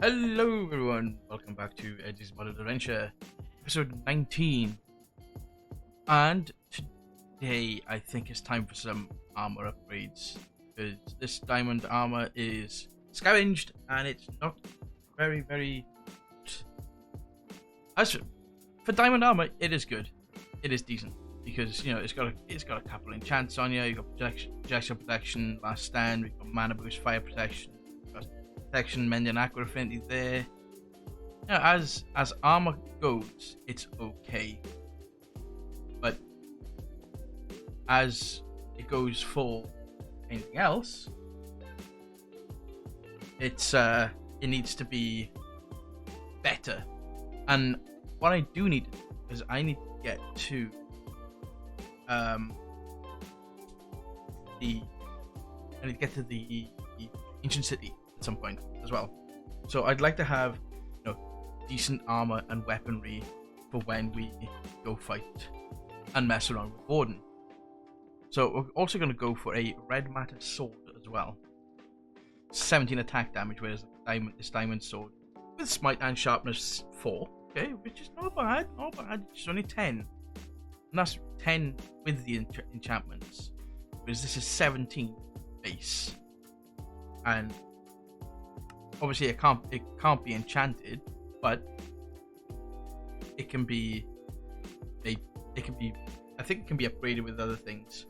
Hello everyone, welcome back to EDDventure, episode 19. And today I think it's time for some armor upgrades, because this diamond armor is scavenged and it's not very as for diamond armor, it is good. It is decent because it's got a couple enchants on you. You've got projectile protection, last stand, we've got mana boost, fire protection, protection, mending, aqua affinity there. As armor goes, it's okay, but as it goes for anything else, it needs to be better. And what I do need to do is I need to get to the ancient city at some point as well. So I'd like to have decent armor and weaponry for when we go fight and mess around with Warden. So we're also going to go for a red matter sword as well. 17 attack damage, whereas this diamond sword with smite and sharpness 4, okay, which is not bad. It's only 10, and that's 10 with the enchantments, whereas this is 17 base. And obviously it can't be enchanted, but it can be I think it can be upgraded with other things.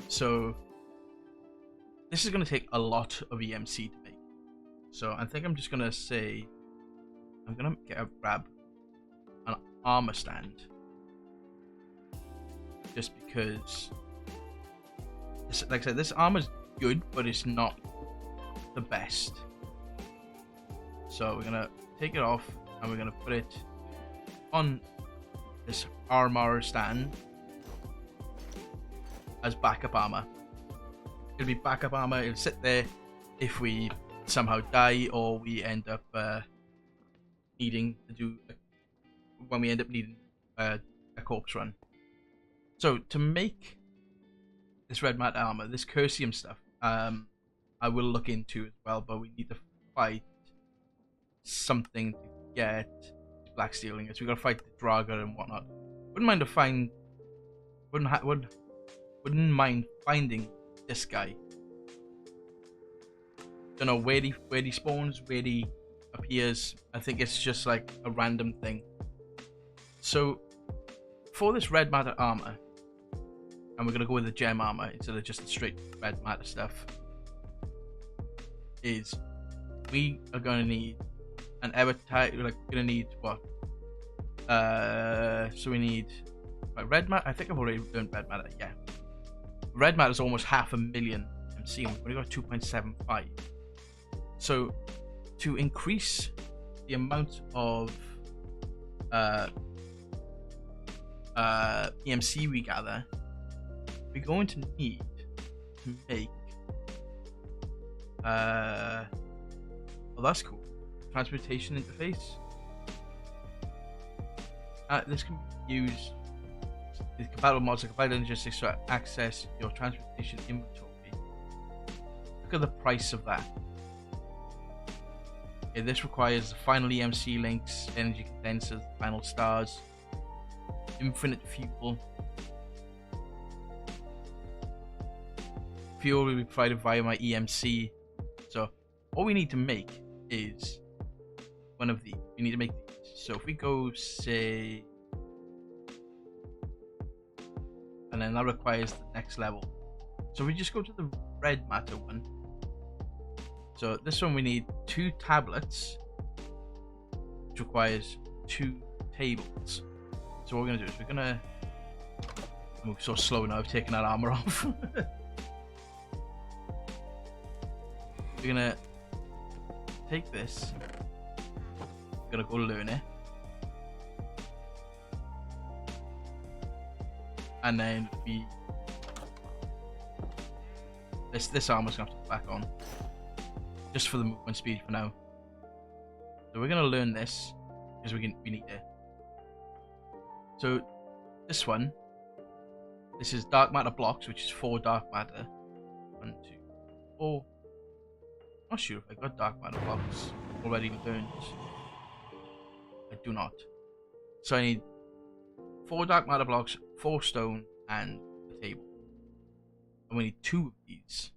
So this is going to take a lot of EMC to make. So I think I'm just going to say I'm going to grab an armor stand, just because like I said, this armor's good, but it's not the best. So we're gonna take it off and we're gonna put it on this armor stand as backup armor. It'll be backup armor. It'll sit there if we somehow die or we end up needing to do when we end up needing a corpse run. So to make this red matte armor, this cursium stuff, I will look into as well, but we need to fight something to get black stealing. So we gotta fight the Draga and whatnot. Wouldn't mind finding this guy. Don't know where he spawns, where he appears. I think it's just like a random thing. So for this red matter armor, and we're gonna go with the gem armor instead of just the straight red matter stuff, is we are gonna need an type. We're gonna need what? So we need red matter. I think I've already done red matter. Yeah, red matter is almost 500,000 MC. We've only got 2.75. So to increase the amount of EMC we gather, we're going to need to make well, that's cool. Transportation interface. This can be used with compatible mods like compatible logistics to access your transportation inventory. Look at the price of that. Okay, this requires the final EMC links, energy condensers, final stars, infinite fuel. Fuel will be provided via my EMC. So all we need to make is one of these. We need to make these. So if we go, say, and then that requires the next level. So we just go to the red matter one. So this one we need 2 tablets, which requires 2 tables. So what we're gonna do is we're gonna move so slow now. I've taken that armor off. We're gonna take this. We're gonna go learn it, and then this armor's gonna have to go back on, just for the movement speed for now. So we're gonna learn this because we need it. So this one, this is dark matter blocks, which is 4 dark matter. 1, 2, 4. not sure if I got dark matter blocks already learned. I do not. So I need 4 dark matter blocks, 4 stone, and the table. And we need 2 of these.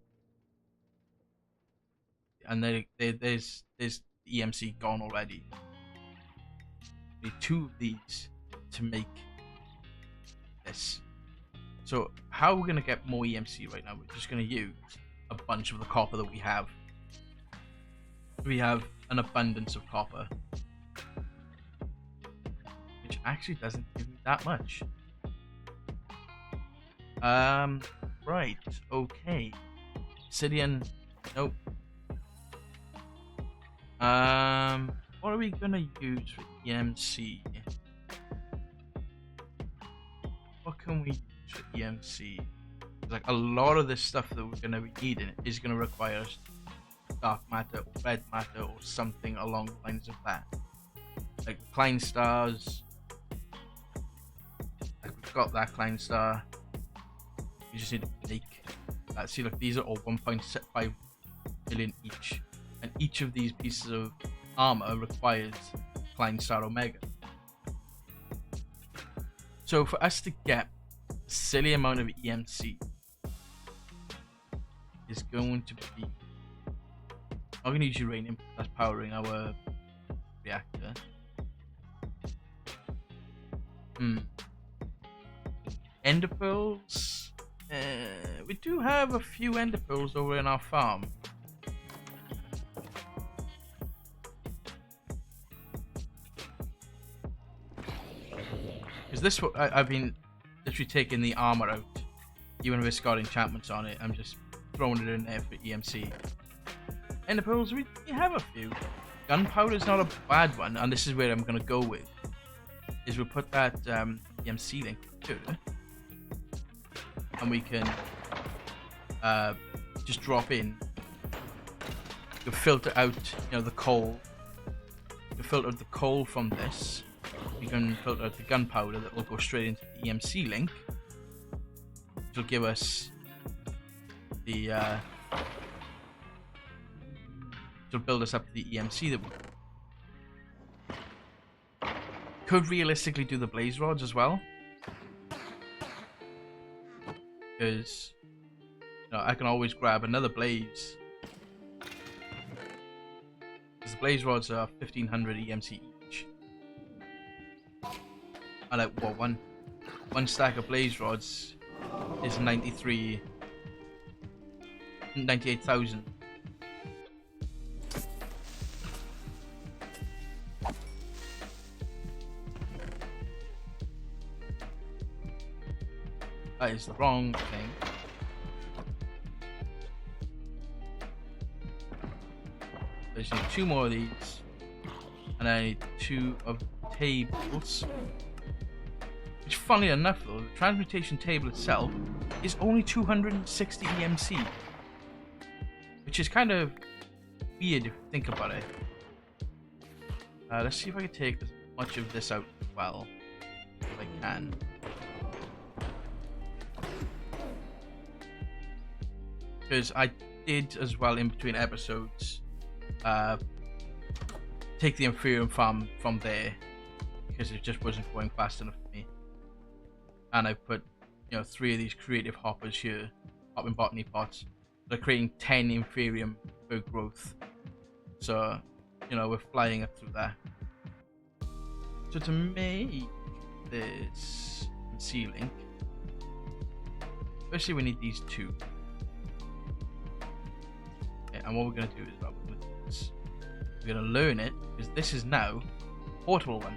And there's EMC gone already. We need 2 of these to make this. So how are we going to get more EMC right now? We're just going to use a bunch of the copper that we have. We have an abundance of copper, which actually doesn't give me that much. Right, okay. Obsidian, nope. What are we gonna use for EMC? What can we use for EMC? Like a lot of this stuff that we're gonna be needing is gonna require dark matter or red matter or something along the lines of that. Like Klein stars. Like we've got that Klein star. We just need to make that. See, look, these are all 1.5 million each. And each of these pieces of armor requires Klein star Omega. So for us to get a silly amount of EMC is going to be, I'm going to use uranium, that's powering our reactor. Ender pearls, we do have a few ender pearls over in our farm. Because this, I've been literally taking the armor out, even if it's got enchantments on it. I'm just throwing it in there for EMC. Ender pearls, we have a few. Gunpowder is not a bad one, and this is where I'm gonna go with. Is we'll put that EMC link to it, and we can just drop in. You filter out, the coal. You filter out the coal from this. You can filter out the gunpowder that will go straight into the EMC link, which will give us the to build us up to the EMC that we could realistically do the blaze rods as well, because I can always grab another blaze, because the blaze rods are 1500 EMC each. I like what one stack of blaze rods is 98,000. That is the wrong thing. I just need 2 more of these, and I need 2 of the tables. Which, funnily enough, though, the transmutation table itself is only 260 EMC, which is kind of weird if you think about it. Let's see if I can take as much of this out as well as I can. Because I did as well in between episodes take the Inferium farm from there, because it just wasn't going fast enough for me. And I put 3 of these creative hoppers here, hopping botany pots. They're creating 10 Inferium per growth. So we're flying up through that. So to make this C link, firstly we need these 2. And what we're going to do is we're going to learn it, because this is now a portable one.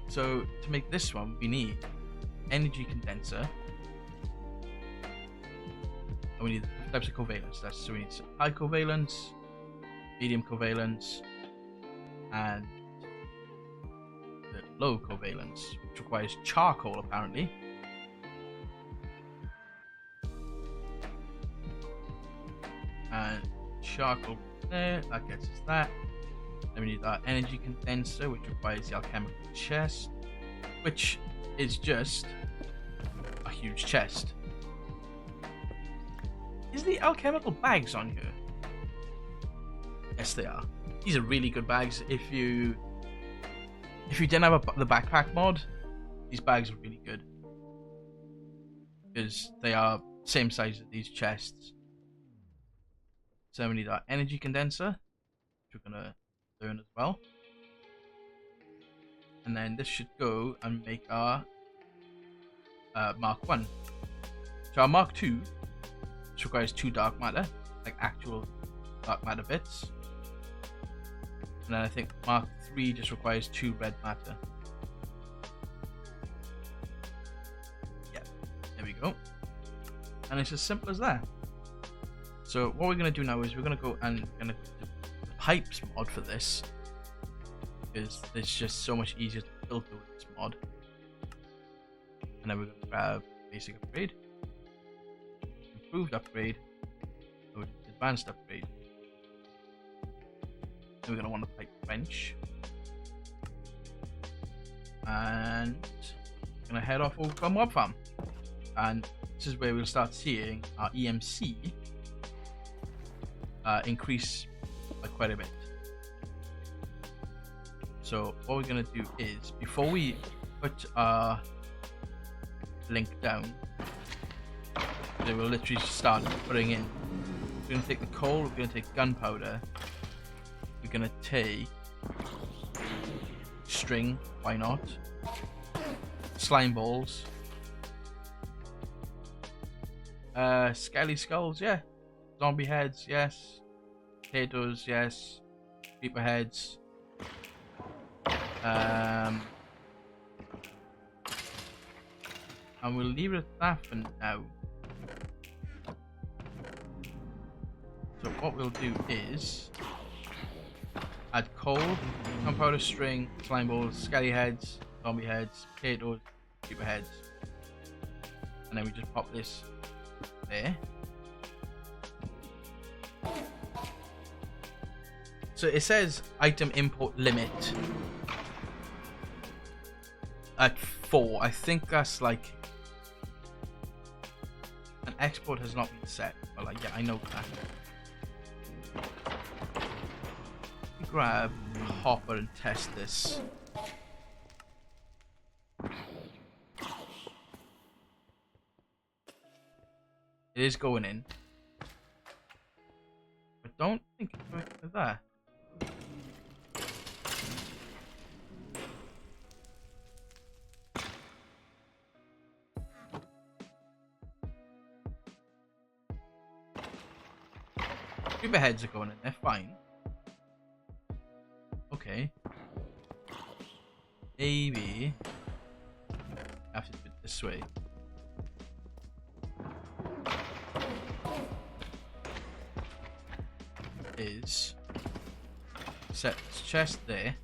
So to make this one, we need energy condenser, and we need types of covalence. So we need high covalence, medium covalence, and the low covalence, which requires charcoal apparently. And charcoal there, that gets us that. Then we need our energy condenser, which requires the alchemical chest, which is just a huge chest. Is the alchemical bags on here? Yes, they are. These are really good bags. If you didn't have the backpack mod, these bags are really good because they are same size as these chests. So we need our energy condenser, which we're gonna learn as well, and then this should go and make our Mark 1. So our Mark 2, which requires 2 dark matter, like actual dark matter bits. And then I think Mark 3 just requires 2 red matter. Yeah, there we go. And it's as simple as that. So what we're going to do now is we're going to go and do the pipes mod for this, because it's just so much easier to filter with this mod. And then we're going to grab basic upgrade, improved upgrade, advanced upgrade. Then we're going to want a pipe wrench, and we're going to head off over to our mob farm, and this is where we'll start seeing our EMC increase by quite a bit. So what we're going to do is, before we put our link down, they will literally start putting in. We're going to take the coal, we're going to take gunpowder, we're going to take string, why not, slime balls, skelly skulls, yeah, zombie heads, yes, potatoes, yes, creeper heads, and we'll leave it at that for now. So what we'll do is add coal, gunpowder, string, slime balls, skelly heads, zombie heads, potatoes, creeper heads, and then we just pop this there. So it says item import limit at 4. I think that's like an export has not been set, but like, yeah, I know that. Grab a hopper and test this. It is going in. I don't think it's going to that. Creeper heads are going in there, fine. Okay. Maybe I have to do it this way. Is set this chest there.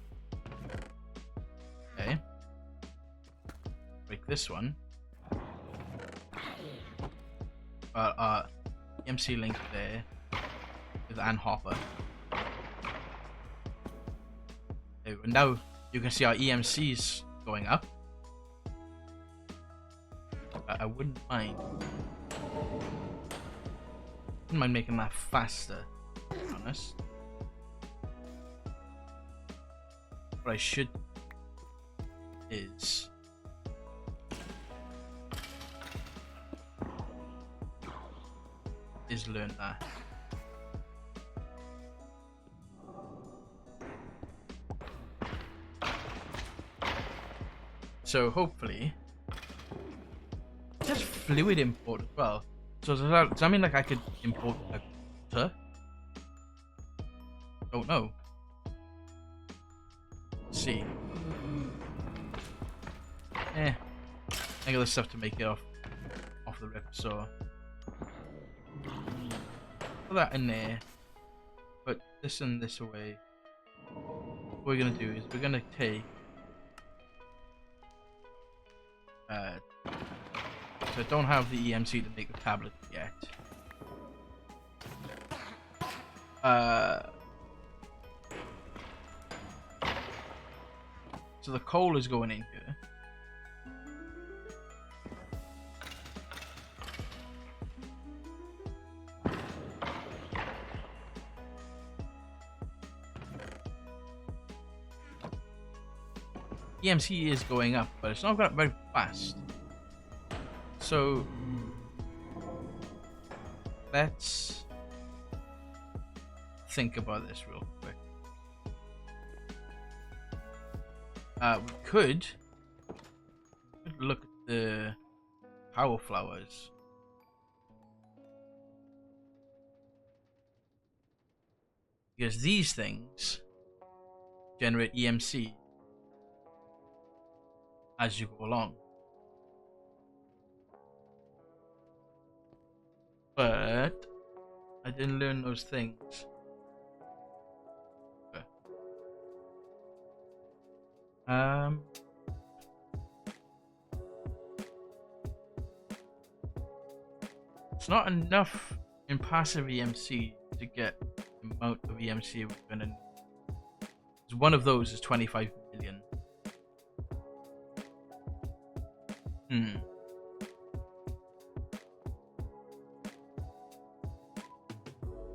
Okay. Break this one. MC link there with an hopper. And now you can see our EMCs going up. I wouldn't mind making that faster, to be honest. What I should is learn that. So hopefully, just fluid import as well. So does that mean like I could import a water? Don't know. Let's see. I got this stuff to make it off the rip. So put that in there. Put this and this away. What we're gonna do is we're gonna take. So I don't have the EMC to make the tablet yet. So the coal is going in here. EMC is going up, but it's not going up very fast. So let's think about this real quick. We could look at the power flowers. Because these things generate EMC as you go along. But I didn't learn those things. It's not enough in passive EMC to get the amount of EMC we're gonna need. One of those is 25 million.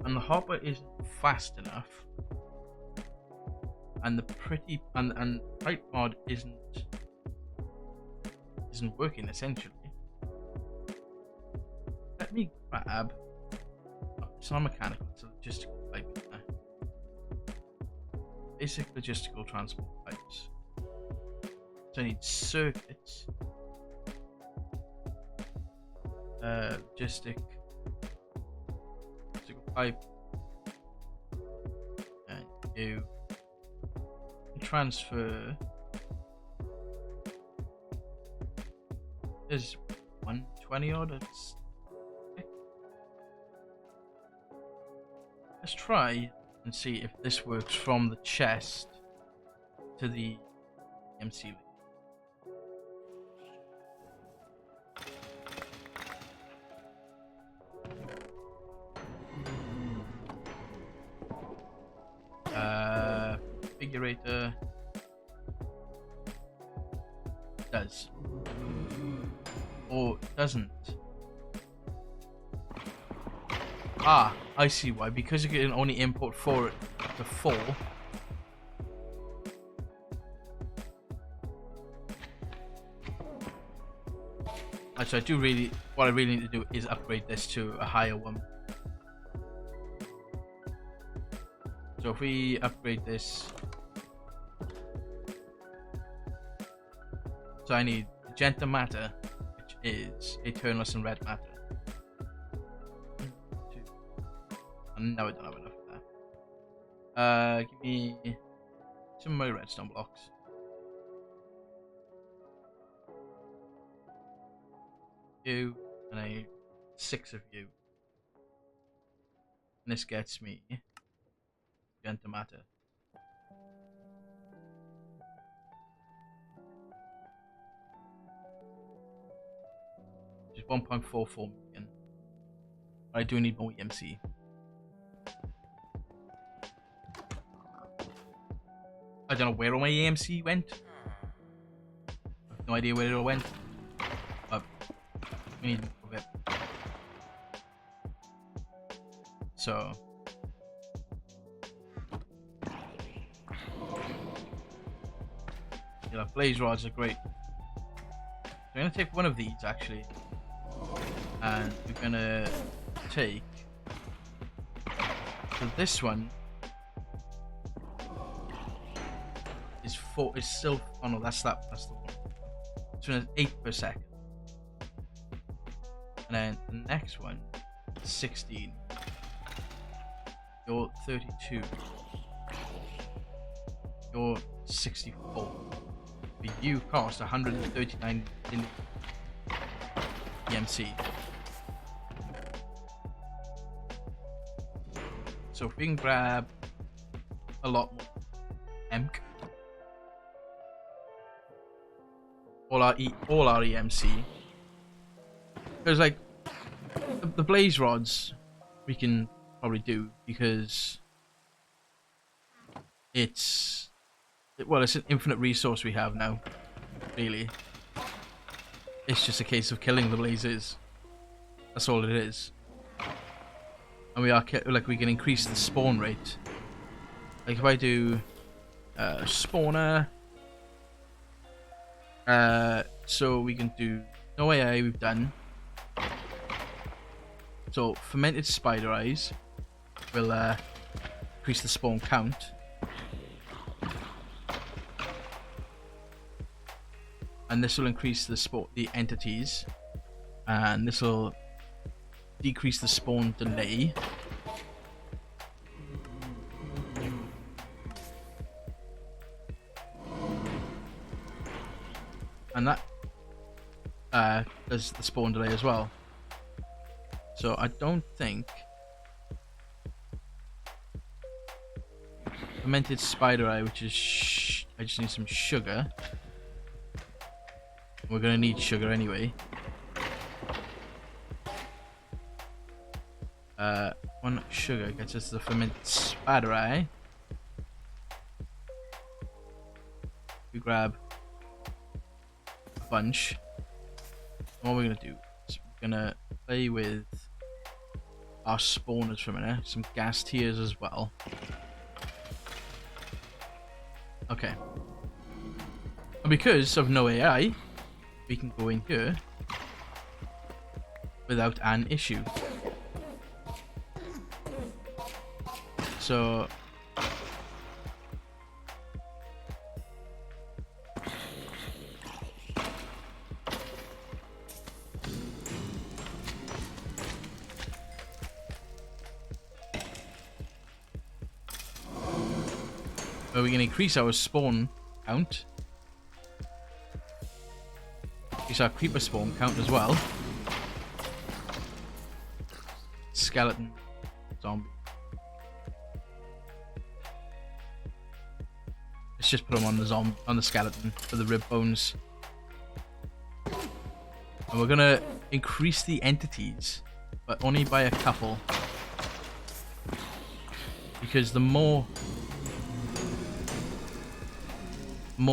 And the hopper isn't fast enough. And the and pipe mod isn't working essentially. Let me grab. It's not mechanical, it's a logistical pipe. Basic logistical transport pipes. So I need circuits. Logistic pipe. And you transfer. There's 120 odd. Let's try and see if this works from the chest to the MC link. Configurator does or doesn't. Ah, I see why. Because you can only import 4 to 4. Actually, what I really need to do is upgrade this to a higher one. So if we upgrade this, so I need magenta matter, which is eternalist and red matter. No, I don't have enough of that. Give me some of my redstone blocks. You and I need 6 of you. And this gets me magenta matter. Which is 1.44 million. But I do need more EMC. I don't know where all my EMC went. I have no idea where it all went. But we need more of it. So yeah, blaze rods are great. I'm gonna take one of these actually. And we're gonna take this one. Is still, oh no, that's the one. This one is 8 per second. And then the next one is 16. You're 32. You're 64. But you cost 139 in EMC. So if we can grab a lot more EMC. All our EMC, because like the blaze rods we can probably do because it's an infinite resource we have now. Really, it's just a case of killing the blazes. That's all it is. And we can increase the spawn rate. Like if I do spawner. So we can do no AI. We've done. So fermented spider eyes will increase the spawn count. And this will increase the entities, and this will decrease the spawn delay. And that does the spawn delay as well. So I don't think fermented spider eye, which is I just need some sugar. We're gonna need sugar anyway. One sugar gets us the fermented spider eye. We grab a bunch. And what we're gonna do is we're gonna play with our spawners for a minute. Some gas tiers as well. Okay. And because of no AI, we can go in here without an issue. So we can increase our spawn count. Increase our creeper spawn count as well. Skeleton, zombie. Let's just put them on the skeleton for the rib bones. And we're gonna increase the entities, but only by a couple. Because the more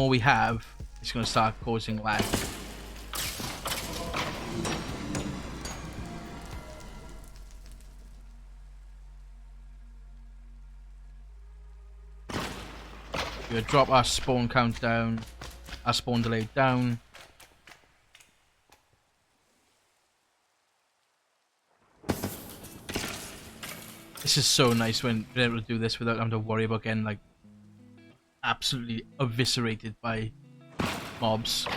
we have, it's gonna start causing lag. We're gonna drop our spawn count down, our spawn delay down. This is so nice when being able to do this without having to worry about getting like absolutely eviscerated by mobs.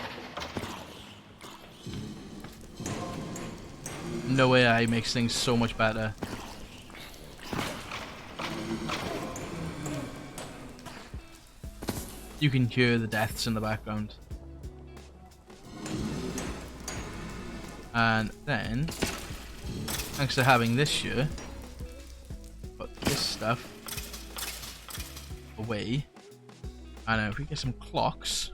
No AI makes things so much better. You can hear the deaths in the background. And then, thanks to having this here, put this stuff away. And if we get some clocks,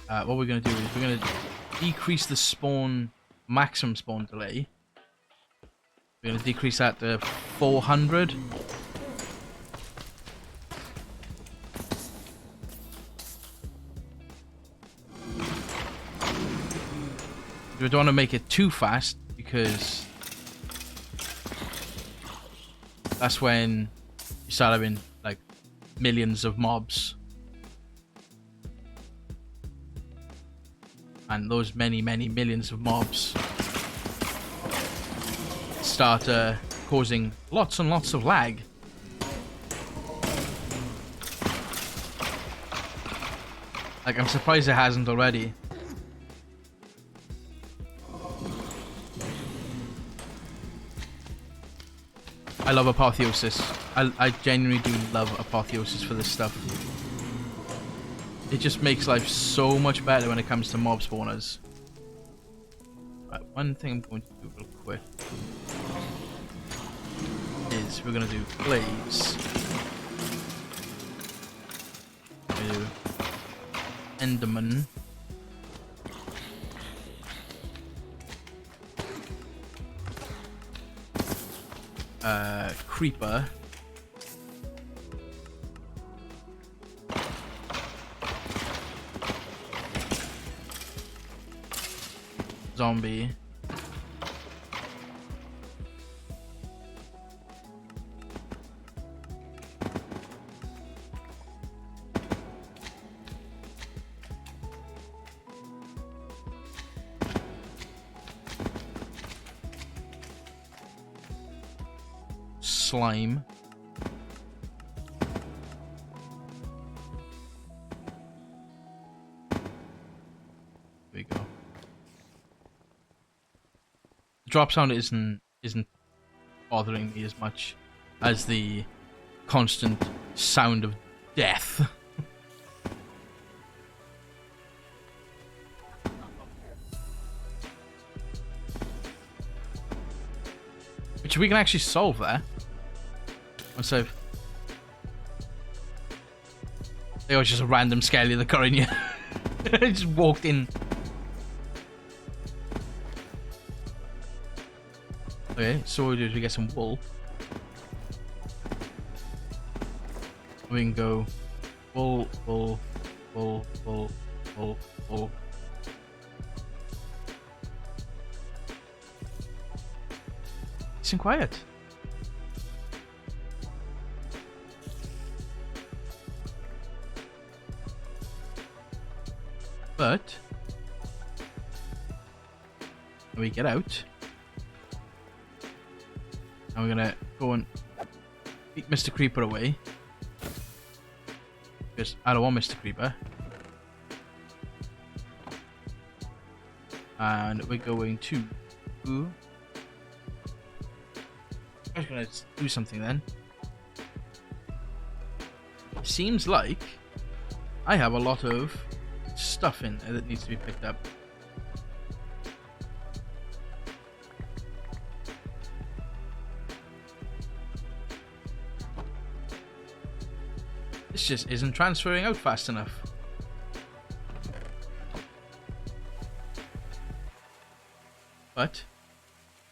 what we're going to do is we're going to decrease the maximum spawn delay. We're going to decrease that to 400. We don't want to make it too fast because that's when you start having like millions of mobs, and those many millions of mobs start causing lots and lots of lag. Like, I'm surprised it hasn't already. I love Apotheosis. I genuinely do love Apotheosis for this stuff. It just makes life so much better when it comes to mob spawners. Right, one thing I'm going to do real quick is we're going to do glaives. We're going to do Enderman. Creeper. Zombie. slime. There we go. The drop sound isn't bothering me as much as the constant sound of death. Which we can actually solve there. Once I've... It was just a random skelly that got in here. I just walked in. Okay, so what we do is we get some wool. We can go wool, wool, wool, wool, wool, wool. It's quiet. But when we get out, and we're gonna go and beat Mr. Creeper away. Because I don't want Mr. Creeper. And we're going to... I'm just gonna do something then. Seems like I have a lot of stuff in there that needs to be picked up. This just isn't transferring out fast enough. But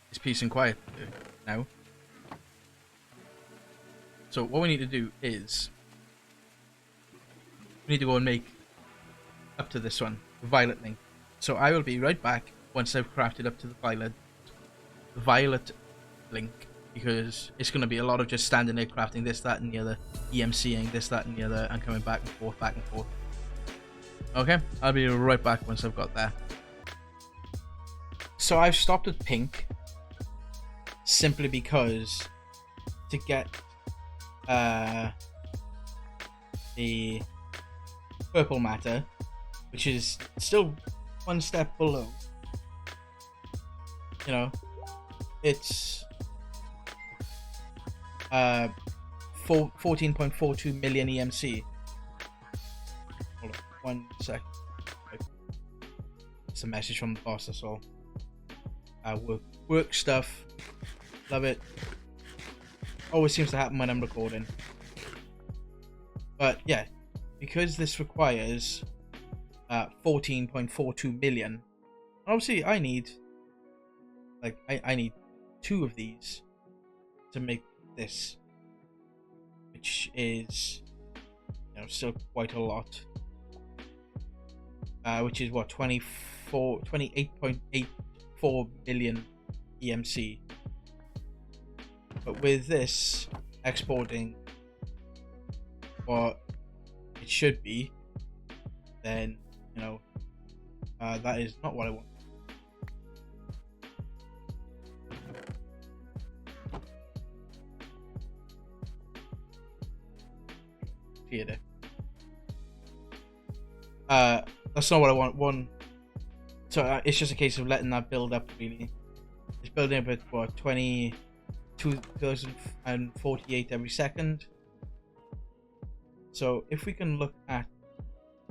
it's peace and quiet now. So what we need to do is we need to go and make up to this one, the violet link. So I will be right back once I've crafted up to the violet link, because it's going to be a lot of just standing there crafting this, that, and the other, EMCing this, that, and the other, and coming back and forth, back and forth. Okay, I'll be right back once I've got there. So I've stopped at pink simply because to get the purple matter, which is still one step below, you know, it's 14.42 million EMC. Hold on 1 sec. It's a message from the boss, that's all. Work stuff. Love it. Always seems to happen when I'm recording. But yeah, because this requires 14.42 million, obviously I need I need 2 of these to make this, which is, you know, still quite a lot. Which is what, 28.84 million EMC. But with this exporting what it should be, then, you know, that is not what I want. Theater. That's not what I want. So it's just a case of letting that build up, really. It's building up at what, 22,048 every second. So if we can look at,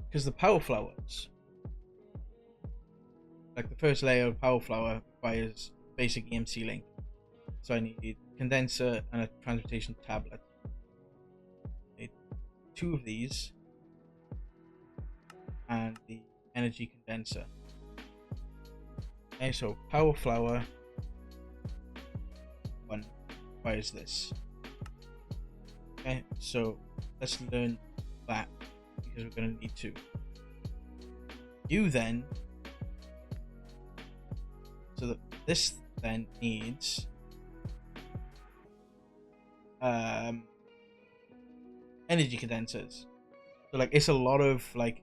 because the power flowers, like the first layer of power flower requires basic EMC link. So I need condenser and a transportation tablet. I need 2 of these and the energy condenser. Okay, so power flower 1 requires this. Okay, so let's learn that, because we're going to need to. You then, so that this then needs energy condensers. So like it's a lot of like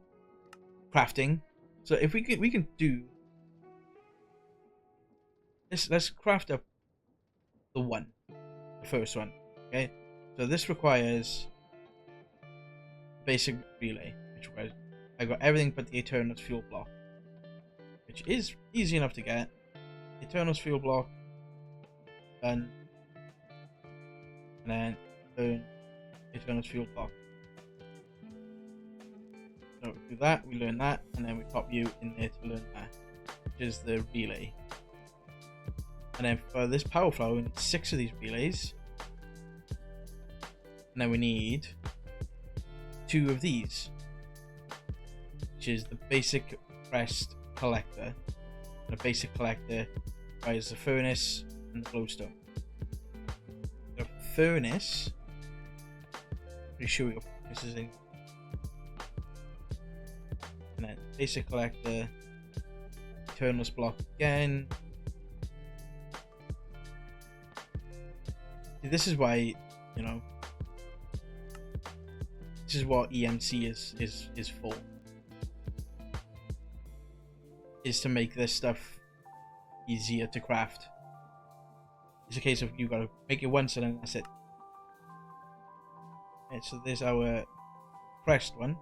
crafting. So if we can do this, let's craft up the first one. Okay, so this requires basic relay, which requires I got everything but the Eternus fuel block, which is easy enough to get. Eternus fuel block done, and then learn Eternus fuel block. So we do that, we learn that, and then we pop you in there to learn that, which is the relay. And then for this power flow, we need 6 of these relays. And then we need 2 of these, which is the basic compressed collector. And a basic collector requires the furnace and the glowstone. The furnace, pretty sure we got furnaces in. And then basic collector, Eternus block again. See, this is why, you know, this is what EMC is for. Is to make this stuff easier to craft. It's a case of you gotta make it once and then that's it. Okay, so there's our pressed one.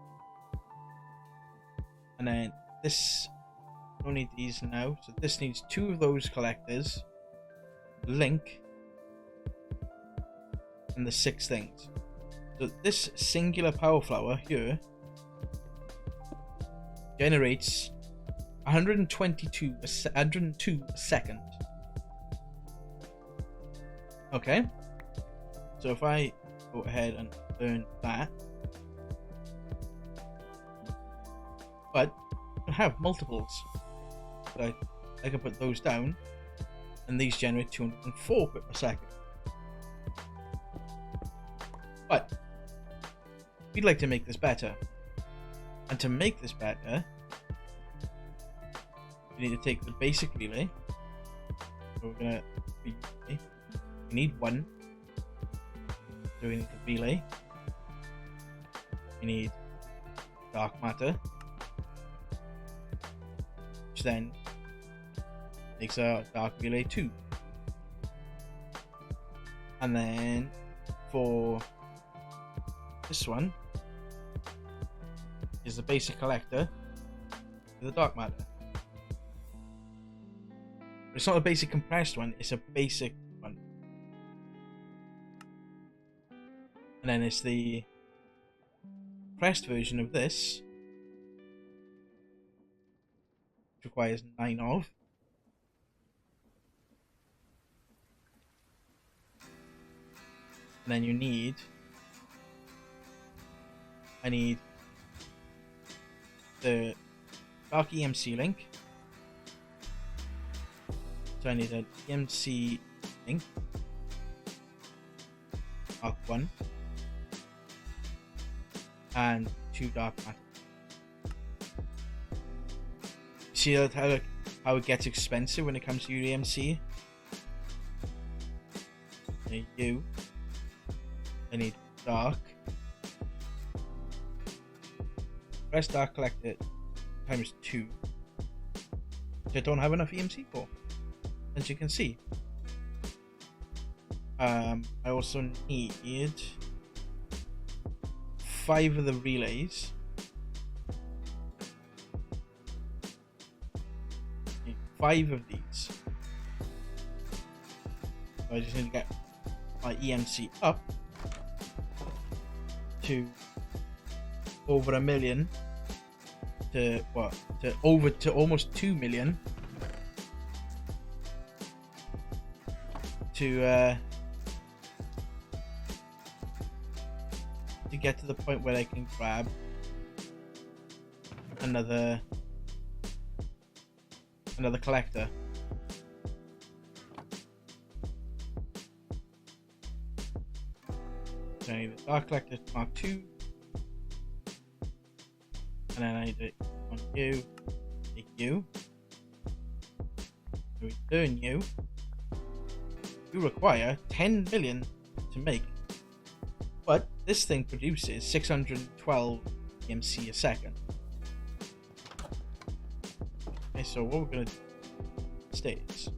And then this, don't need these now, so this needs 2 of those collectors, link, and the 6 things. So this singular power flower here generates 102 a second. Okay, so if I go ahead and learn that, but I have multiples, so I can put those down, and these generate 204 per second. But we'd like to make this better, and to make this better, we need to take the basic relay. So we're gonna we need 1. So we need the relay. We need dark matter, which then makes a dark relay 2. And then for this one is the basic collector with the dark matter. But it's not a basic compressed one, it's a basic one. And then it's the compressed version of this, which requires 9 of. And then you need, I need the dark EMC link. So I need an EMC link, dark 1, and 2 dark matter. See how it gets expensive when it comes to your EMC? I need dark. Press dark collector times 2. Which I don't have enough EMC for, as you can see. I also need 5 of the relays. I need 5 of these. So I just need to get my EMC up to over 1 million, to what, to almost 2 million, to get to the point where I can grab another collector. So I need the dark collector Mark 2, and then I need it on you, a U. So we learn you. You require 10 million to make, but this thing produces 612 EMC a second. Okay, so what we're gonna do is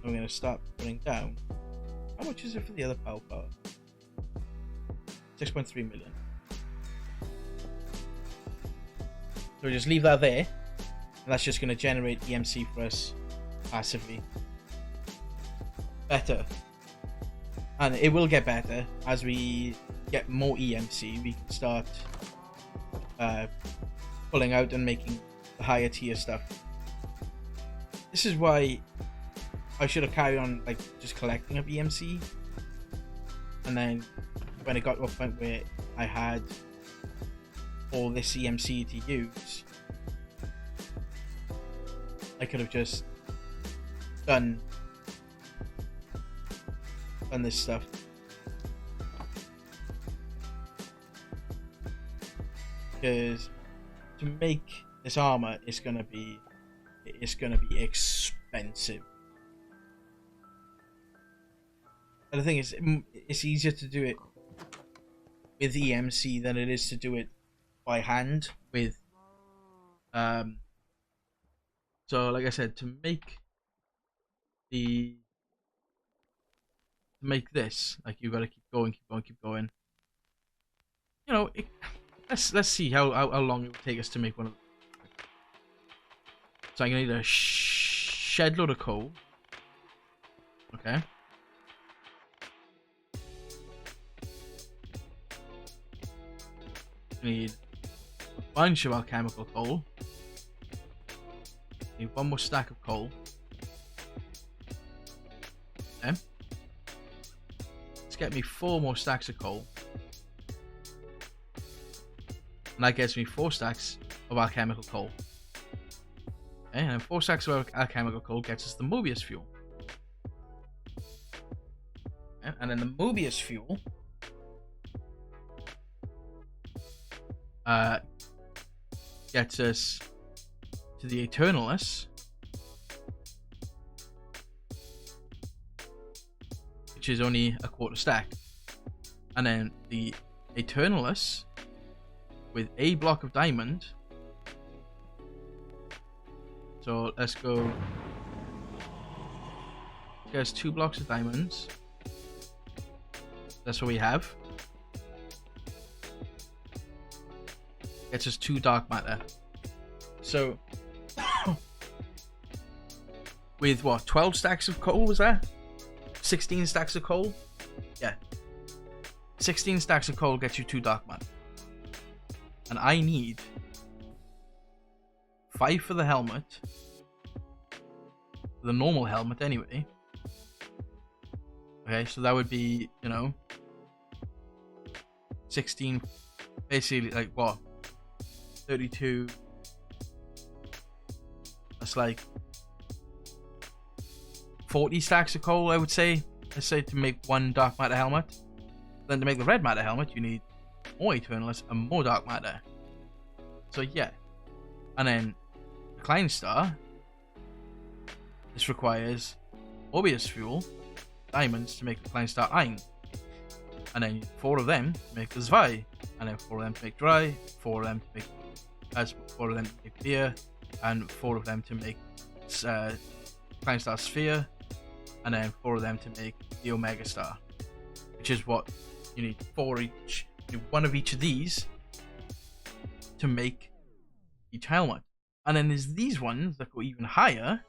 we're gonna start putting down How much is it for the other power? 6.3 million. So we just leave that there, and that's just going to generate EMC for us passively. Better. And it will get better as we get more EMC. We can start pulling out and making the higher tier stuff. This is why I should have carried on like just collecting up EMC, and then when it got to a point where I had all this EMC to use, I could have just done this stuff. Because to make this armor is gonna be expensive. But the thing is, it's easier to do it with EMC than it is to do it by hand with so like I said, to make this, like, you gotta keep going. You know, let's see how long it will take us to make one of them. So I'm gonna need a shed load of coal. Okay. Need a bunch of alchemical coal. Need one more stack of coal. Okay. Let's get me 4 more stacks of coal. And that gets me 4 stacks of alchemical coal. Okay, and then 4 stacks of alchemical coal gets us the Mobius fuel. Okay, and then the Mobius fuel gets us to the Eternalist, which is only a quarter stack, and then the Eternalist with a block of diamond. So let's go. There's 2 blocks of diamonds. That's what we have. Gets us 2 dark matter. So with what, 12 stacks of coal was that? 16 stacks of coal? Yeah. 16 stacks of coal gets you 2 dark matter. And I need 5 for the helmet. The normal helmet anyway. Okay, so that would be, you know, 16, basically, like, what, 32, that's like 40 stacks of coal, I would say. Let's say to make 1 dark matter helmet. Then to make the red matter helmet, you need more Eternalist and more dark matter. So yeah. And then the Klein Star, this requires Mobius fuel, diamonds to make the Klein Star iron. And then 4 of them to make the Zwei. And then 4 of them to make dry, 4 of them to make 4 of them to make beer, and 4 of them to make Klein Star Sphere, and then 4 of them to make the Omega Star, which is what you need. 4 each. You need 1 of each of these to make each helmet. And then there's these ones that go even higher.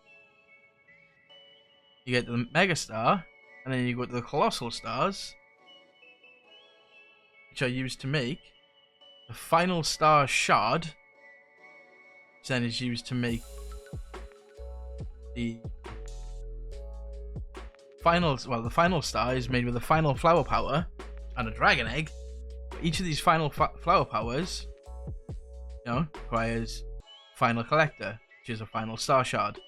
You get the Mega Star, and then you go to the Colossal Stars, which are used to make the final star shard, which then is used to make the final, well, the final star is made with the final flower power and a dragon egg. Each of these final flower powers, you know, requires final collector, which is a final star shard.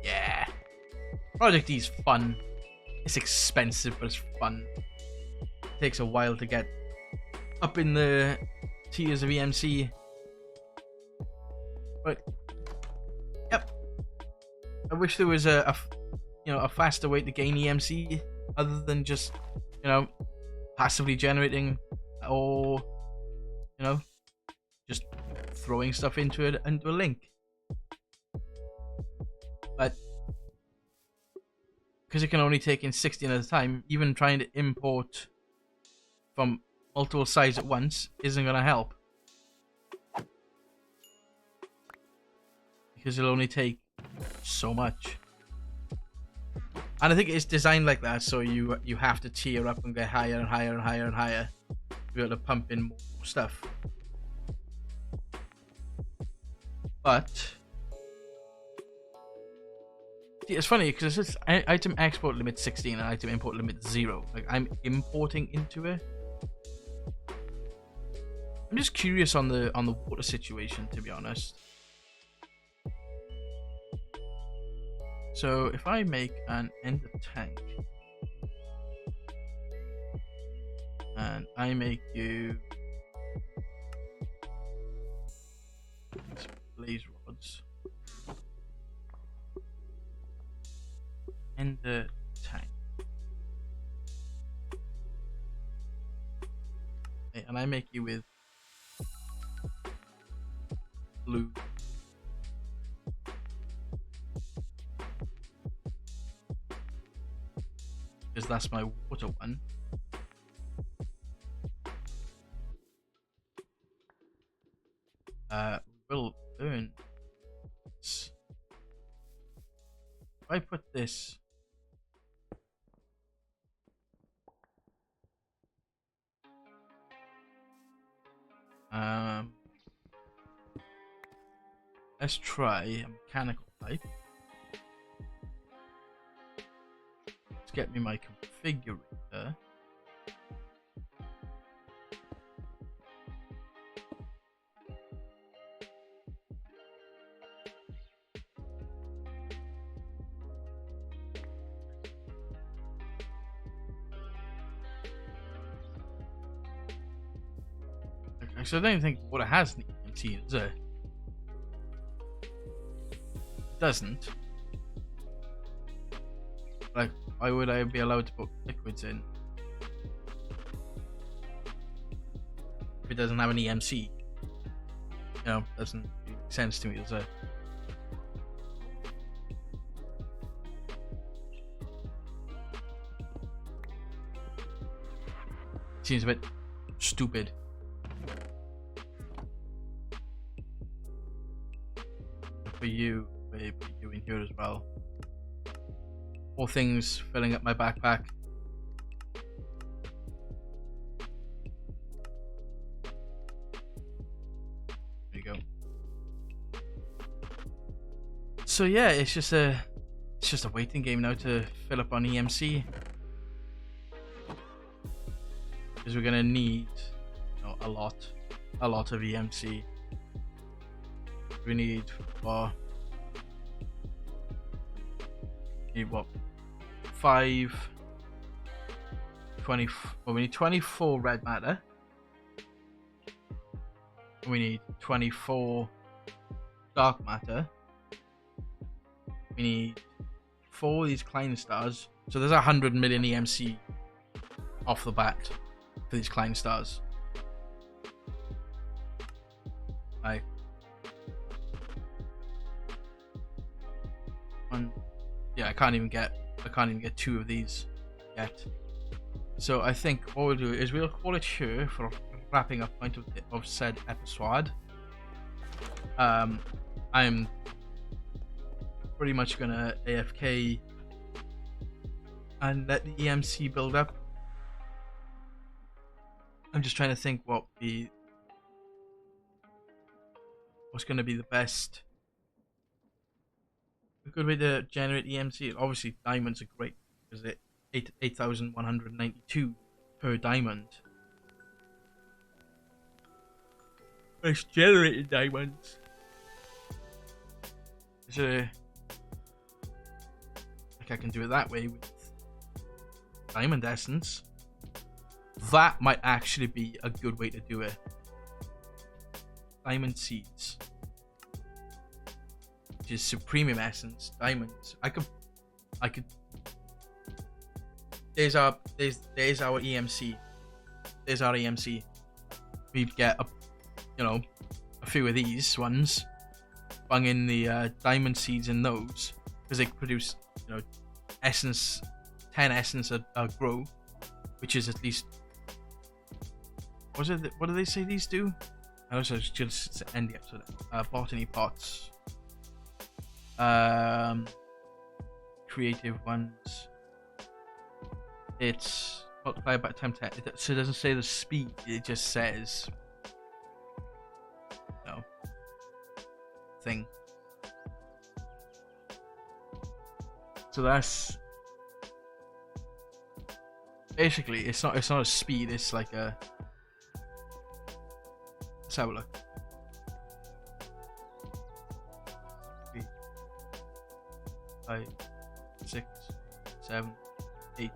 Yeah. Project E is fun. It's expensive, but it's fun. It takes a while to get up in the tiers of EMC. But yep. I wish there was a faster way to gain EMC other than just, you know, passively generating, or, you know, just throwing stuff into a link. But because it can only take in 16 at a time, even trying to import from multiple sides at once isn't going to help. Because it'll only take so much. And I think it's designed like that, so you have to tier up and get higher and higher and higher and higher to be able to pump in more stuff. But see, it's funny because it's item export limit 16 and item import limit 0. Like, I'm importing into it. I'm just curious on the water situation, to be honest. So if I make an ender tank and I make you blaze rods, ender tank, okay, and I make you with blue, because that's my water one. Will earn this. If I put this let's try a mechanical type. Let's get me my configurator. Okay, so I don't think water has an EMC, does it? Doesn't. Like, why would I be allowed to put liquids in if it doesn't have an EMC? You know, doesn't make sense to me, does it? Seems a bit stupid. For you, babe, put you in here as well. More things filling up my backpack. There you go. So yeah, it's just a waiting game now to fill up on EMC, because we're gonna need, you know, a lot of EMC. We need what? 20, well, we need 24 red matter. We need 24 dark matter. We need 4 of these Klein stars. So there's 100 million EMC off the bat for these Klein stars. Like, yeah, I can't even get 2 of these yet. So I think what we'll do is we'll call it here for wrapping up point of said episode. I'm pretty much gonna AFK and let the EMC build up. I'm just trying to think what's gonna be the best. A good way to generate EMC. Obviously, diamonds are great because they're 8,192 per diamond. It's generated diamonds. So, like, I can do it that way with diamond essence. That might actually be a good way to do it. Diamond seeds. Which is supreme essence, diamonds. I could. There's our EMC. There's our EMC. We'd get a few of these ones, bung in the diamond seeds in those, because they produce essence, 10 essence a grow, which is at least. What do they say these do? I also just end the episode. Botany pots. Creative ones. It's multiplied by times 10. So it doesn't say the speed. It just says thing. So that's basically it's not a speed. It's like a. Let's have a look. 3, 5, 6, 7, 8.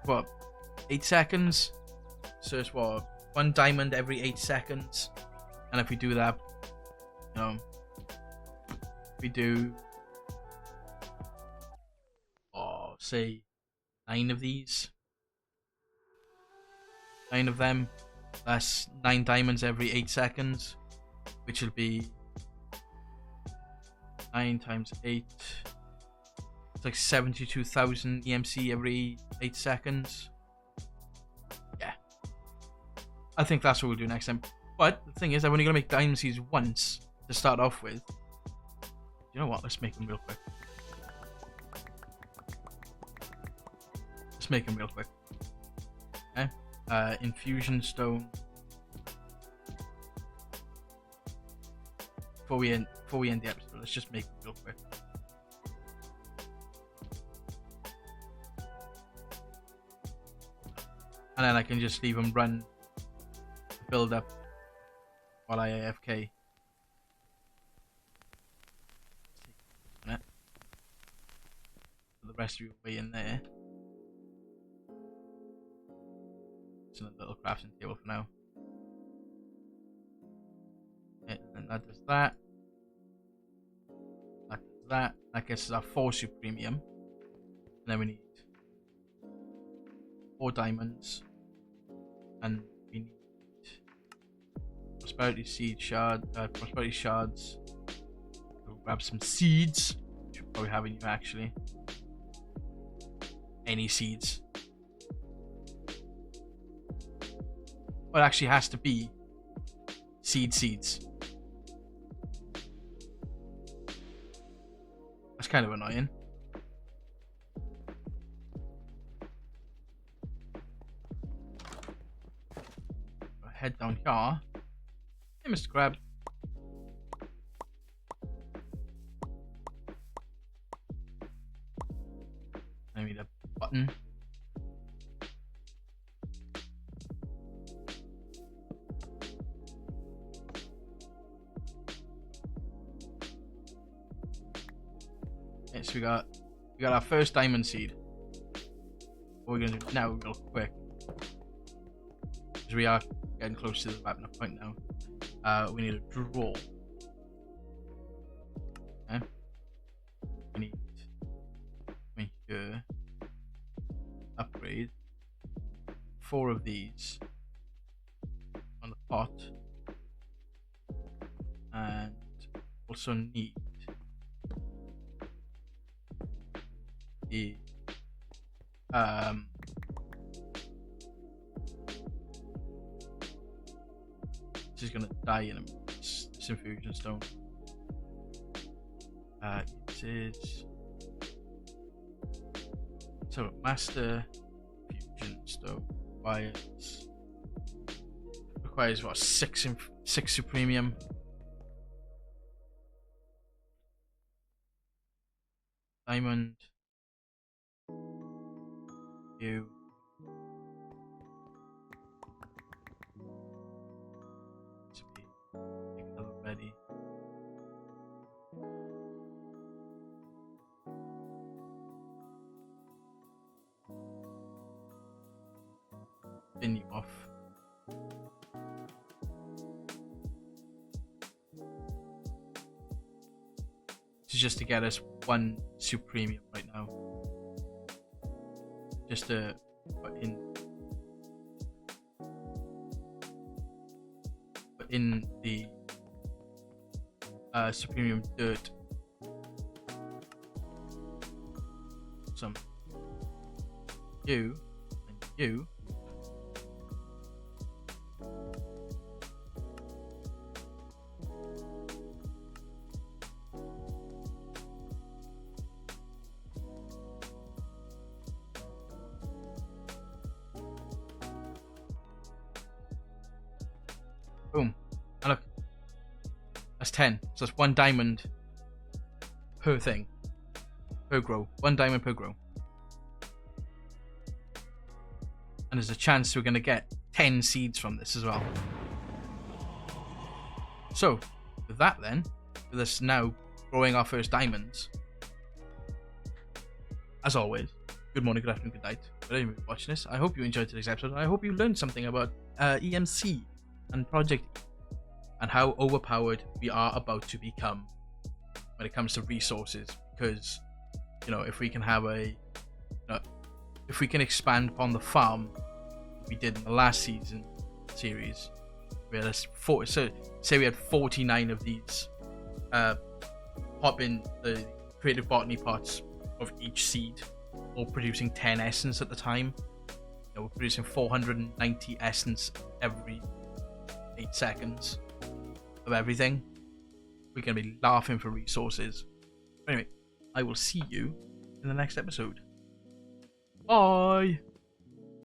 What? 8 seconds. So it's what? 1 diamond every 8 seconds. And if we do that, we do, say 9 of these. 9 of them. That's 9 diamonds every 8 seconds, which will be 9 times 8. It's like 72,000 EMC every 8 seconds. Yeah. I think that's what we'll do next time. But the thing is, I'm only going to make diamond seeds once to start off with. You know what? Let's make them real quick. Okay. Infusion stone. Before we end the episode, let's just make them real quick. And then I can just leave them run, build up while I AFK. Put the rest of you way in there. Just a little crafting table for now. Okay, and that does that. That does that. That gets us our 4 supremium. And then we need 4 diamonds. And we need prosperity shards. We'll grab some seeds. Should probably have in you actually. Any seeds. Well, it actually has to be seeds. That's kind of annoying. Head down here. Hey, Mr. Crab. I need a button. Okay, so we got our first diamond seed. What we're gonna do now, real quick, because we are getting close to the wrapping up point now. We need a draw. Okay. We need to make sure upgrade 4 of these on the pot, and also need the this is gonna die in a minute. This infusion stone. It is so master fusion stone requires what 6 supremium. Diamond. You. Ready. Spin you off. This is just to get us 1 supremium right now. Just to put in the supremium dirt. Awesome. You and you. Boom. And look. That's 10. So that's 1 diamond per thing. Per grow. 1 diamond per grow. And there's a chance we're going to get 10 seeds from this as well. So, with that then, with us now growing our first diamonds, as always, good morning, good afternoon, good night. But anyway, watching this, I hope you enjoyed today's episode. I hope you learned something about EMC and Project E and how overpowered we are about to become when it comes to resources. Because, you know, if we can have if we can expand upon the farm we did in the last series, we had say we had 49 of these pop in the creative botany pots of each seed, or producing 10 essence at the time. You know, we're producing 490 essence every 8 seconds of everything. We're going to be laughing for resources. Anyway, I will see you in the next episode. Bye!